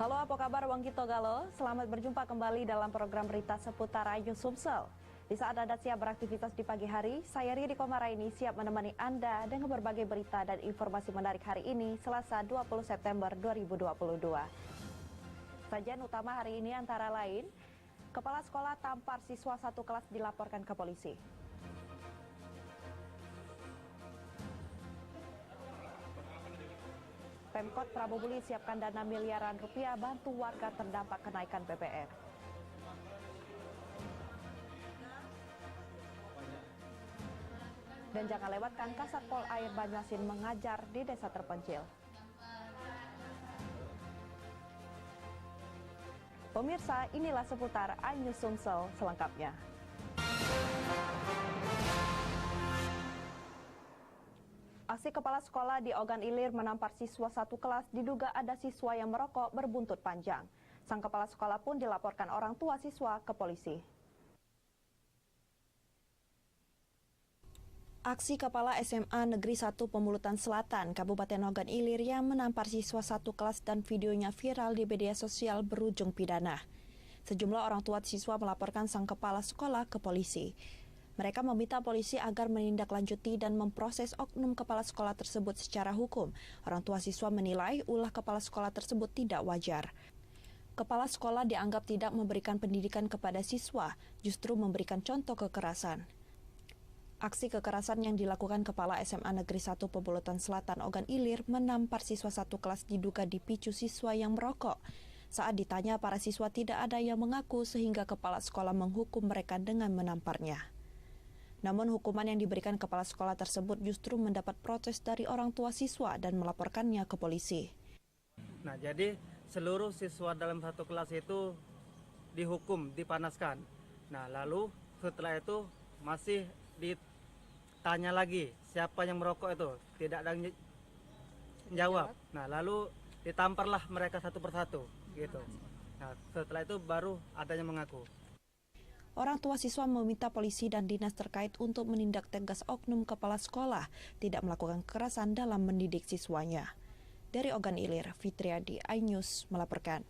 Halo, apa kabar Wangkito Galo? Selamat berjumpa kembali dalam program berita seputar Ayu Sumsel. Di saat Anda siap beraktivitas di pagi hari, saya Riri Komaraini siap menemani Anda dengan berbagai berita dan informasi menarik hari ini, Selasa 20 September 2022. Sajian utama hari ini antara lain, Kepala Sekolah tampar siswa satu kelas dilaporkan ke polisi. Pemkot Prabobuli siapkan dana miliaran rupiah bantu warga terdampak kenaikan BBM. Dan jangan lewatkan Kasat Pol Air Banjarmasin mengajar di desa terpencil. Pemirsa, inilah seputar Ayu Sumsel selengkapnya. Aksi kepala sekolah di Ogan Ilir menampar siswa satu kelas diduga ada siswa yang merokok berbuntut panjang. Sang kepala sekolah pun dilaporkan orang tua siswa ke polisi. Aksi kepala SMA Negeri 1 Pemulutan Selatan, Kabupaten Ogan Ilir yang menampar siswa satu kelas dan videonya viral di media sosial berujung pidana. Sejumlah orang tua siswa melaporkan sang kepala sekolah ke polisi. Mereka meminta polisi agar menindaklanjuti dan memproses oknum kepala sekolah tersebut secara hukum. Orang tua siswa menilai ulah kepala sekolah tersebut tidak wajar. Kepala sekolah dianggap tidak memberikan pendidikan kepada siswa, justru memberikan contoh kekerasan. Aksi kekerasan yang dilakukan Kepala SMA Negeri 1 Pemulutan Selatan Ogan Ilir menampar siswa satu kelas diduga dipicu siswa yang merokok. Saat ditanya, para siswa tidak ada yang mengaku sehingga kepala sekolah menghukum mereka dengan menamparnya. Namun hukuman yang diberikan kepala sekolah tersebut justru mendapat protes dari orang tua siswa dan melaporkannya ke polisi. Nah, jadi seluruh siswa dalam satu kelas itu dihukum, dipanaskan. Nah, lalu setelah itu masih ditanya lagi siapa yang merokok itu, tidak ada yang jawab. Nah, lalu ditamparlah mereka satu persatu gitu. Nah, setelah itu baru ada yang mengaku. Orang tua siswa meminta polisi dan dinas terkait untuk menindak tegas oknum kepala sekolah tidak melakukan kekerasan dalam mendidik siswanya. Dari Ogan Ilir, Fitriadi, iNews melaporkan.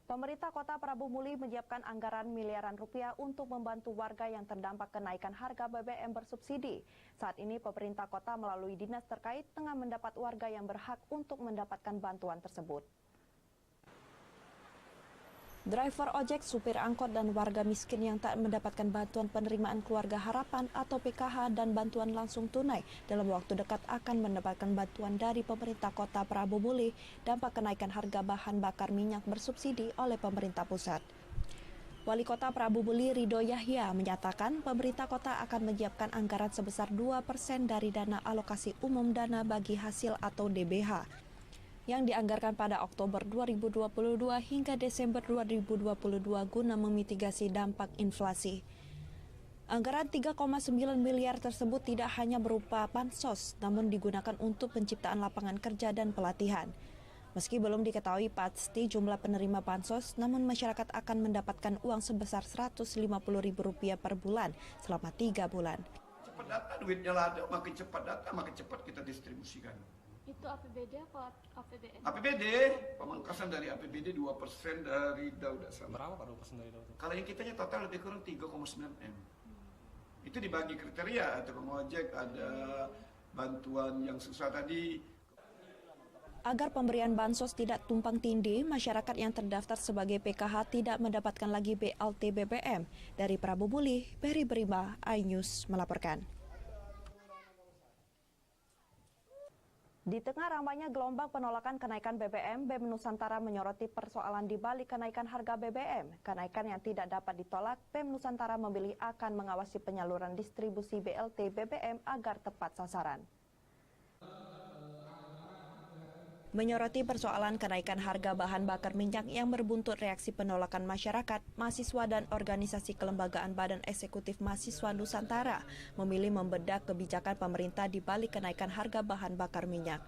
Pemerintah Kota Prabobuli menyiapkan anggaran miliaran rupiah untuk membantu warga yang terdampak kenaikan harga BBM bersubsidi. Saat ini pemerintah kota melalui dinas terkait tengah mendapat warga yang berhak untuk mendapatkan bantuan tersebut. Driver ojek, supir angkot, dan warga miskin yang tak mendapatkan bantuan penerimaan keluarga harapan atau PKH dan bantuan langsung tunai dalam waktu dekat akan mendapatkan bantuan dari pemerintah kota Prabobuli dampak kenaikan harga bahan bakar minyak bersubsidi oleh pemerintah pusat. Wali Kota Prabobuli Ridho Yahya menyatakan pemerintah kota akan menyiapkan anggaran sebesar 2% dari dana alokasi umum dana bagi hasil atau DBH yang dianggarkan pada Oktober 2022 hingga Desember 2022 guna memitigasi dampak inflasi. Anggaran 3,9 miliar tersebut tidak hanya berupa bansos, namun digunakan untuk penciptaan lapangan kerja dan pelatihan. Meski belum diketahui pasti jumlah penerima bansos, namun masyarakat akan mendapatkan uang sebesar Rp150.000 per bulan selama 3 bulan. Cepat data, duitnya lah ada, makin cepat data, makin cepat kita distribusikan. Itu APBD atau APBN? APBD, pemangkasan dari APBD 2% dari Dauda sama. Berapa Pak 2% dari Dauda? Kalau yang kitanya total lebih kurang 3,9 M. Itu dibagi kriteria, ada pengojek, ada bantuan yang susah tadi. Agar pemberian bansos tidak tumpang tindih, masyarakat yang terdaftar sebagai PKH tidak mendapatkan lagi BLT BBM. Dari Prabobuli, Peri Berima, iNews melaporkan. Di tengah ramainya gelombang penolakan kenaikan BBM, BEM Nusantara menyoroti persoalan di balik kenaikan harga BBM. Kenaikan yang tidak dapat ditolak, BEM Nusantara memilih akan mengawasi penyaluran distribusi BLT BBM agar tepat sasaran. Menyoroti persoalan kenaikan harga bahan bakar minyak yang berbuntut reaksi penolakan masyarakat, mahasiswa dan organisasi kelembagaan Badan Eksekutif Mahasiswa Nusantara memilih membedah kebijakan pemerintah di balik kenaikan harga bahan bakar minyak.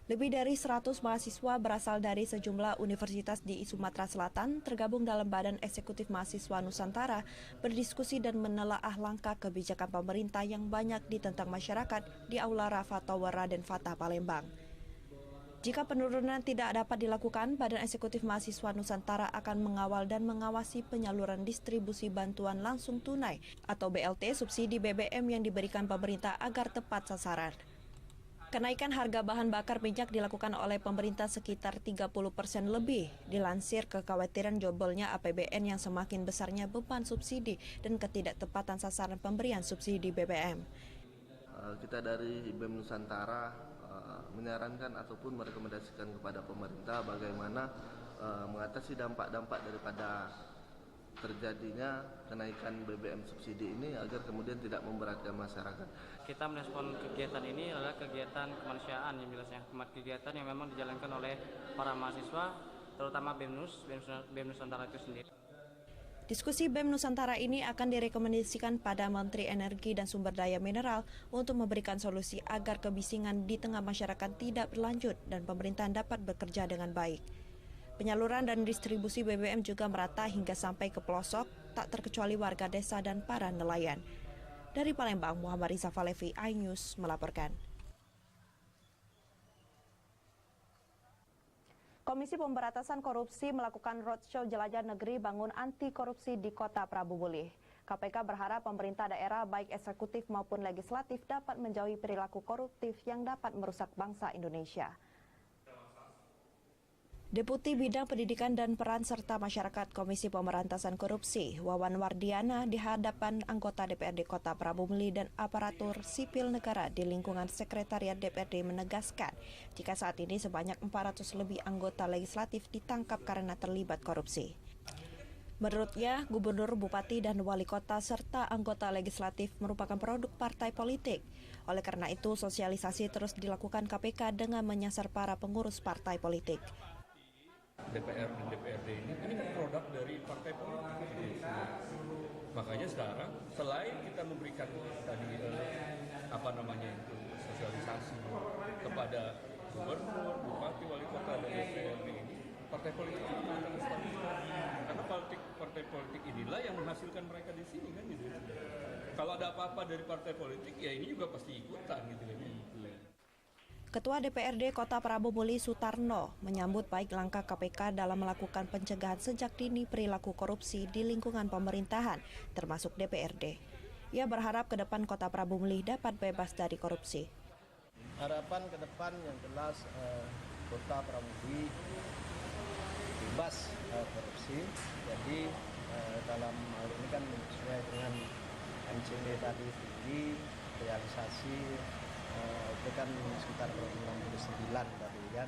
Lebih dari 100 mahasiswa berasal dari sejumlah universitas di Sumatera Selatan tergabung dalam Badan Eksekutif Mahasiswa Nusantara berdiskusi dan menelaah langkah kebijakan pemerintah yang banyak ditentang masyarakat di Aula Rafa Tower Raden Fatah Palembang. Jika penurunan tidak dapat dilakukan, Badan Eksekutif Mahasiswa Nusantara akan mengawal dan mengawasi penyaluran distribusi bantuan langsung tunai atau BLT subsidi BBM yang diberikan pemerintah agar tepat sasaran. Kenaikan harga bahan bakar minyak dilakukan oleh pemerintah sekitar 30% lebih, dilansir kekhawatiran jebolnya APBN yang semakin besarnya beban subsidi dan ketidaktepatan sasaran pemberian subsidi BBM. Kita dari BEM Nusantara menyarankan ataupun merekomendasikan kepada pemerintah bagaimana mengatasi dampak-dampak daripada terjadinya kenaikan BBM subsidi ini agar kemudian tidak memberatkan masyarakat. Kita merespon kegiatan ini adalah kegiatan kemanusiaan yang jelasnya, kegiatan yang memang dijalankan oleh para mahasiswa, terutama BEM Nusantara itu sendiri. Diskusi BEM Nusantara ini akan direkomendasikan pada Menteri Energi dan Sumber Daya Mineral untuk memberikan solusi agar kebisingan di tengah masyarakat tidak berlanjut dan pemerintahan dapat bekerja dengan baik. Penyaluran dan distribusi BBM juga merata hingga sampai ke pelosok, tak terkecuali warga desa dan para nelayan. Dari Palembang, Muhammad Riza Falevi, iNews melaporkan. Komisi Pemberantasan Korupsi melakukan roadshow jelajah negeri bangun anti korupsi di Kota Prabu Mulih. KPK berharap pemerintah daerah baik eksekutif maupun legislatif dapat menjauhi perilaku koruptif yang dapat merusak bangsa Indonesia. Deputi Bidang Pendidikan dan Peran Serta Masyarakat Komisi Pemberantasan Korupsi, Wawan Wardiana, di hadapan anggota DPRD Kota Prabu Mulih dan aparatur sipil negara di lingkungan Sekretariat DPRD menegaskan jika saat ini sebanyak 400 lebih anggota legislatif ditangkap karena terlibat korupsi. Menurutnya, gubernur, bupati, dan wali kota serta anggota legislatif merupakan produk partai politik. Oleh karena itu, sosialisasi terus dilakukan KPK dengan menyasar para pengurus partai politik. DPR dan DPRD ini kan produk dari partai politik. Makanya sekarang selain kita memberikan tadi sosialisasi kepada gubernur, bupati, wali kota dan DPRD ini, partai politik ini menggunakan status karena partai politik inilah yang menghasilkan mereka di sini kan gitu. Kalau ada apa-apa dari partai politik ya ini juga pasti ikutan gitu kan. Ketua DPRD Kota Prabu Mulih Sutarno menyambut baik langkah KPK dalam melakukan pencegahan sejak dini perilaku korupsi di lingkungan pemerintahan, termasuk DPRD. Ia berharap ke depan Kota Prabu Mulih dapat bebas dari korupsi. Harapan ke depan yang jelas Kota Prabu Mulih bebas korupsi. Jadi dalam hal ini kan sesuai dengan MCP tadi tinggi, realisasi itu kan sekitar 69 tadi kan.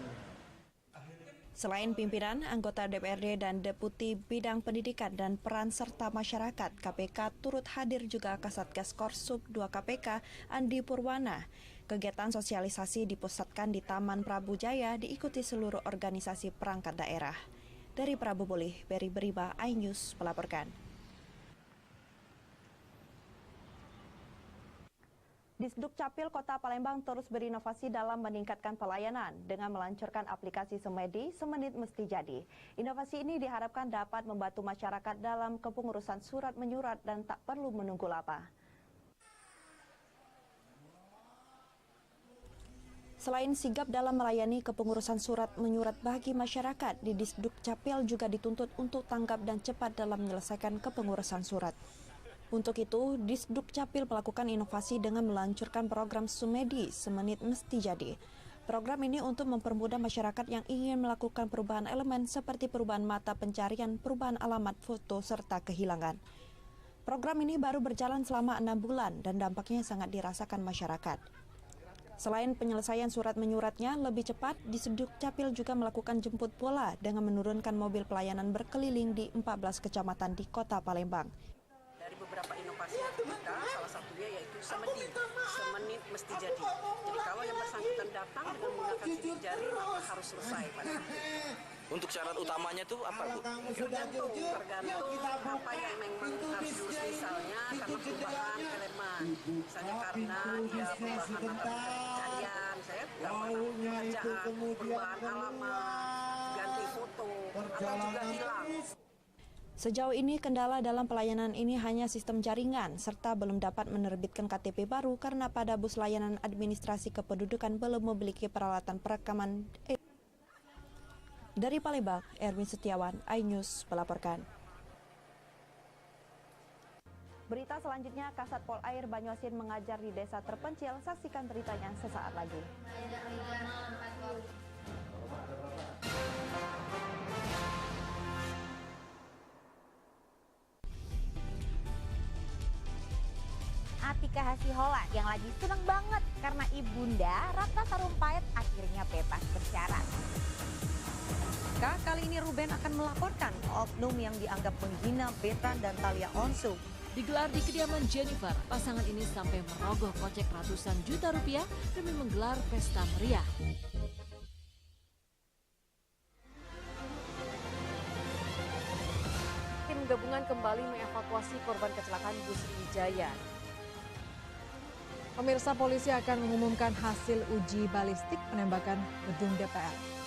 Selain pimpinan, anggota DPRD dan Deputi Bidang Pendidikan dan Peran Serta Masyarakat KPK turut hadir juga Kasatgas Korsub 2 KPK Andi Purwana. Kegiatan sosialisasi dipusatkan di Taman Prabu Jaya diikuti seluruh organisasi perangkat daerah. Dari Prabu Mulih, Beri Beriba, iNews melaporkan. Disduk Capil Kota Palembang terus berinovasi dalam meningkatkan pelayanan dengan meluncurkan aplikasi Semedi, Semenit Mesti Jadi. Inovasi ini diharapkan dapat membantu masyarakat dalam kepengurusan surat menyurat dan tak perlu menunggu lama. Selain sigap dalam melayani kepengurusan surat menyurat bagi masyarakat, di Disduk Capil juga dituntut untuk tanggap dan cepat dalam menyelesaikan kepengurusan surat. Untuk itu, Disduk Capil melakukan inovasi dengan meluncurkan program Semedi, Semenit Mesti Jadi. Program ini untuk mempermudah masyarakat yang ingin melakukan perubahan elemen seperti perubahan mata pencarian, perubahan alamat foto, serta kehilangan. Program ini baru berjalan selama 6 bulan dan dampaknya sangat dirasakan masyarakat. Selain penyelesaian surat menyuratnya lebih cepat, Disduk Capil juga melakukan jemput bola dengan menurunkan mobil pelayanan berkeliling di 14 kecamatan di Kota Palembang. Beberapa inovasi kita, salah satunya yaitu Semedi, Semenit Mesti Jadi. Jadi kalau yang bersangkutan datang dengan menggunakan sidik jari, maka harus selesai pada itu. Untuk syarat utamanya itu apa, Bu? Tergantung apa yang memang harus diurus, misalnya karena perubahan elemen, misalnya karena dia perubahan mata pencarian, saya pekerjaan, perubahan alamat, ganti foto, atau juga hilang. Sejauh ini kendala dalam pelayanan ini hanya sistem jaringan serta belum dapat menerbitkan KTP baru karena pada bus layanan administrasi kependudukan belum memiliki peralatan perekaman Dari Palembang, Erwin Setiawan, iNews melaporkan. Berita selanjutnya, Kasat Pol Air Banyuasin mengajar di desa terpencil. Saksikan beritanya sesaat lagi. Atika Hasihola yang lagi seneng banget karena ibunda Ratna Sarumpait akhirnya bebas bersyarat. Kali ini Ruben akan melaporkan oknum yang dianggap menghina Betan dan Thalia Onsu. Digelar di kediaman Jennifer, pasangan ini sampai merogoh kocek ratusan juta rupiah demi menggelar pesta meriah. Tim gabungan kembali mengevakuasi korban kecelakaan bus Wijaya. Pemirsa, polisi akan mengumumkan hasil uji balistik penembakan gedung DPR.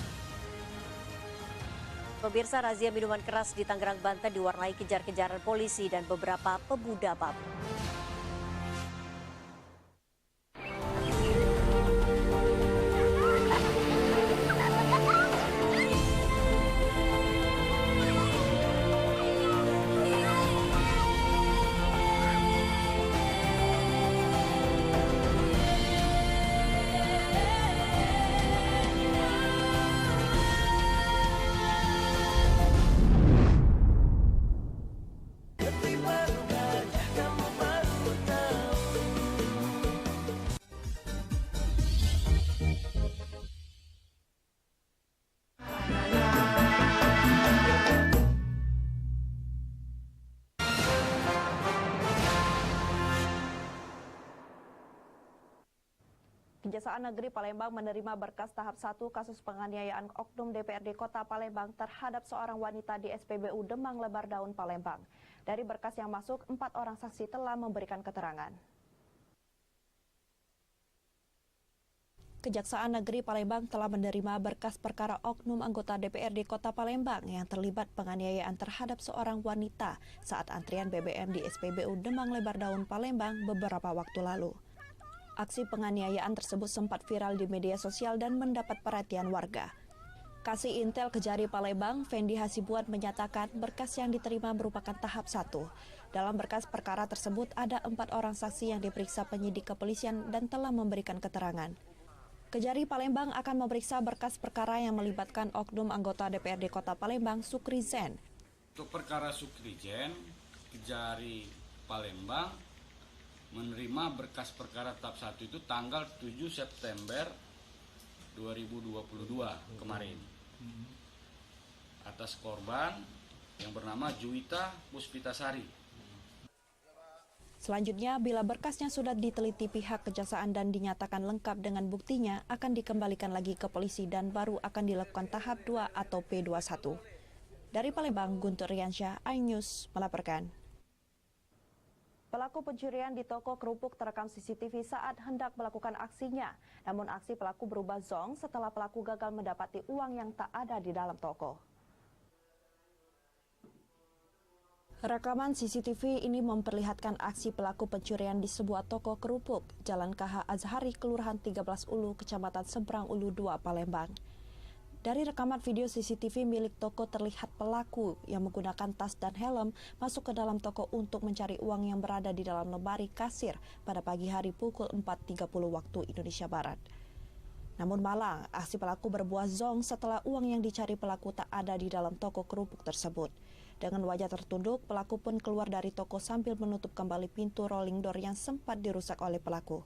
Pemirsa, razia minuman keras di Tangerang, Banten diwarnai kejar-kejaran polisi dan beberapa pemuda mabuk. Kejaksaan Negeri Palembang menerima berkas tahap 1 kasus penganiayaan oknum DPRD Kota Palembang terhadap seorang wanita di SPBU Demang Lebar Daun, Palembang. Dari berkas yang masuk, 4 orang saksi telah memberikan keterangan. Kejaksaan Negeri Palembang telah menerima berkas perkara oknum anggota DPRD Kota Palembang yang terlibat penganiayaan terhadap seorang wanita saat antrian BBM di SPBU Demang Lebar Daun, Palembang beberapa waktu lalu. Aksi penganiayaan tersebut sempat viral di media sosial dan mendapat perhatian warga. Kasih Intel Kejari Palembang, Fendi Hasibuan menyatakan berkas yang diterima merupakan tahap 1. Dalam berkas perkara tersebut ada 4 orang saksi yang diperiksa penyidik kepolisian dan telah memberikan keterangan. Kejari Palembang akan memeriksa berkas perkara yang melibatkan oknum anggota DPRD Kota Palembang, Sukri Zen. Untuk perkara Sukri Zen, Kejari Palembang menerima berkas perkara tahap 1 itu tanggal 7 September 2022 kemarin atas korban yang bernama Juwita Puspitasari. Selanjutnya, bila berkasnya sudah diteliti pihak kejaksaan dan dinyatakan lengkap dengan buktinya, akan dikembalikan lagi ke polisi dan baru akan dilakukan tahap 2 atau P21. Dari Palembang, Guntur Riansyah, iNews melaporkan. Pelaku pencurian di toko kerupuk terekam CCTV saat hendak melakukan aksinya. Namun aksi pelaku berubah zong setelah pelaku gagal mendapati uang yang tak ada di dalam toko. Rekaman CCTV ini memperlihatkan aksi pelaku pencurian di sebuah toko kerupuk, Jalan KH Azhari, Kelurahan 13 Ulu, Kecamatan Seberang Ulu 2, Palembang. Dari rekaman video CCTV milik toko terlihat pelaku yang menggunakan tas dan helm masuk ke dalam toko untuk mencari uang yang berada di dalam lemari kasir pada pagi hari pukul 4.30 waktu Indonesia Barat. Namun malang, aksi pelaku berbuah zong setelah uang yang dicari pelaku tak ada di dalam toko kerupuk tersebut. Dengan wajah tertunduk, pelaku pun keluar dari toko sambil menutup kembali pintu rolling door yang sempat dirusak oleh pelaku.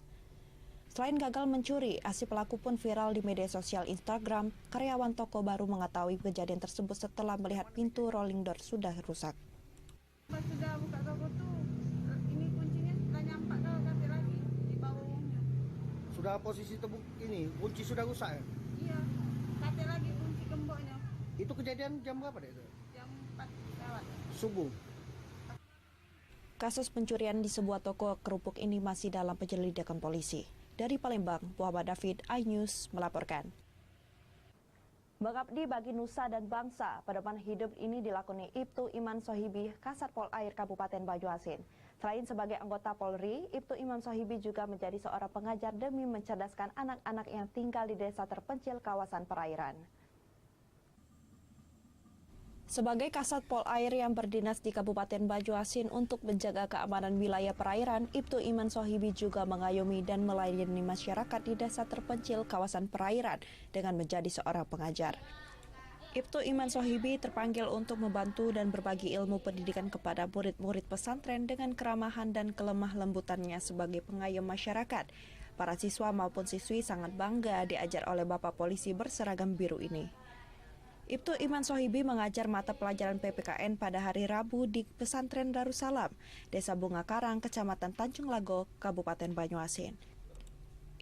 Selain gagal mencuri, aksi pelaku pun viral di media sosial Instagram. Karyawan toko baru mengetahui kejadian tersebut setelah melihat pintu rolling door sudah rusak. Pas sudah buka toko tuh, ini kuncinya sudah nyampak ke kasir lagi di bawah. Sudah posisi tebuk ini, kunci sudah rusak ya? Iya, kasir lagi kunci gemboknya. Itu kejadian jam berapa deh itu? Jam 4 lewat. Subuh. Kasus pencurian di sebuah toko kerupuk ini masih dalam penyelidikan polisi. Dari Palembang, Muhammad David, iNews melaporkan. Mengabdi bagi nusa dan bangsa, pedoman hidup ini dilakoni Ibtu Iman Sohibi, Kasat Pol Air Kabupaten Banyuasin. Selain sebagai anggota Polri, Ibtu Iman Sohibi juga menjadi seorang pengajar demi mencerdaskan anak-anak yang tinggal di desa terpencil kawasan perairan. Sebagai Kasat Pol Air yang berdinas di Kabupaten Banyuasin untuk menjaga keamanan wilayah perairan, Ibtu Iman Sohibi juga mengayomi dan melayani masyarakat di desa terpencil kawasan perairan dengan menjadi seorang pengajar. Ibtu Iman Sohibi terpanggil untuk membantu dan berbagi ilmu pendidikan kepada murid-murid pesantren dengan keramahan dan kelemah lembutannya sebagai pengayom masyarakat. Para siswa maupun siswi sangat bangga diajar oleh Bapak Polisi berseragam biru ini. Ibtu Iman Sohibi mengajar mata pelajaran PPKN pada hari Rabu di Pesantren Darussalam, Desa Bunga Karang, Kecamatan Tanjung Lago, Kabupaten Banyuasin.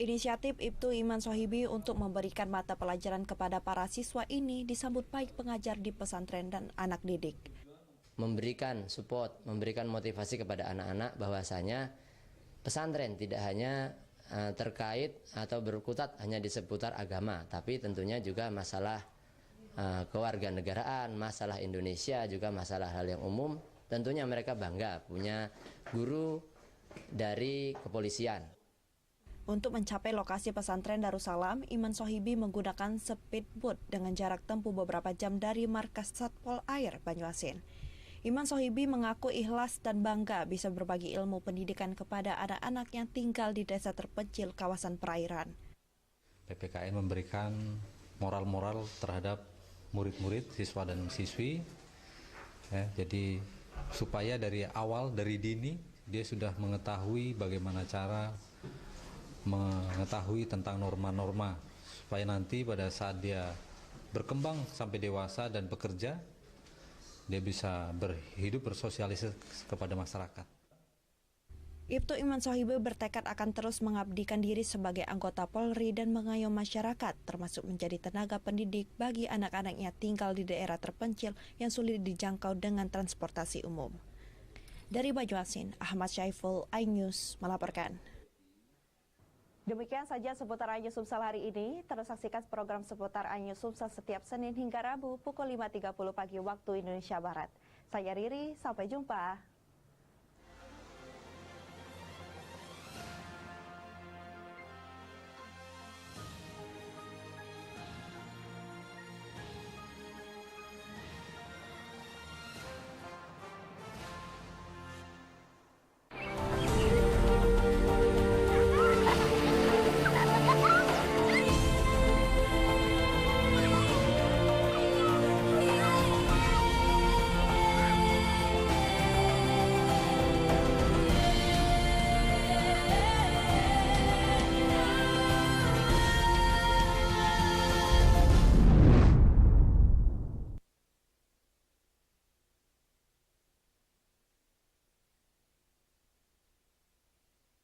Inisiatif Ibtu Iman Sohibi untuk memberikan mata pelajaran kepada para siswa ini disambut baik pengajar di pesantren dan anak didik. Memberikan support, memberikan motivasi kepada anak-anak bahwasanya pesantren tidak hanya terkait atau berkutat hanya di seputar agama, tapi tentunya juga masalah kewarganegaraan, masalah Indonesia, juga masalah hal yang umum. Tentunya mereka bangga punya guru dari kepolisian. Untuk mencapai lokasi pesantren Darussalam, Iman Sohibi menggunakan speedboat dengan jarak tempuh beberapa jam dari markas Satpol Air Banyuasin. Iman Sohibi mengaku ikhlas dan bangga bisa berbagi ilmu pendidikan kepada anak-anak yang tinggal di desa terpencil kawasan perairan. PPKN memberikan moral-moral terhadap murid-murid, siswa dan siswi, jadi supaya dari awal, dari dini dia sudah mengetahui bagaimana cara mengetahui tentang norma-norma, supaya nanti pada saat dia berkembang sampai dewasa dan bekerja, dia bisa berhidup bersosialisasi kepada masyarakat. Ibtu Iman Sohibi bertekad akan terus mengabdikan diri sebagai anggota Polri dan mengayom masyarakat, termasuk menjadi tenaga pendidik bagi anak-anak yang tinggal di daerah terpencil yang sulit dijangkau dengan transportasi umum. Dari Banyuasin, Ahmad Syaiful, iNews melaporkan. Demikian saja seputar iNews Sumsel hari ini. Terus saksikan program seputar iNews Sumsel setiap Senin hingga Rabu pukul 5.30 pagi waktu Indonesia Barat. Saya Riri, sampai jumpa.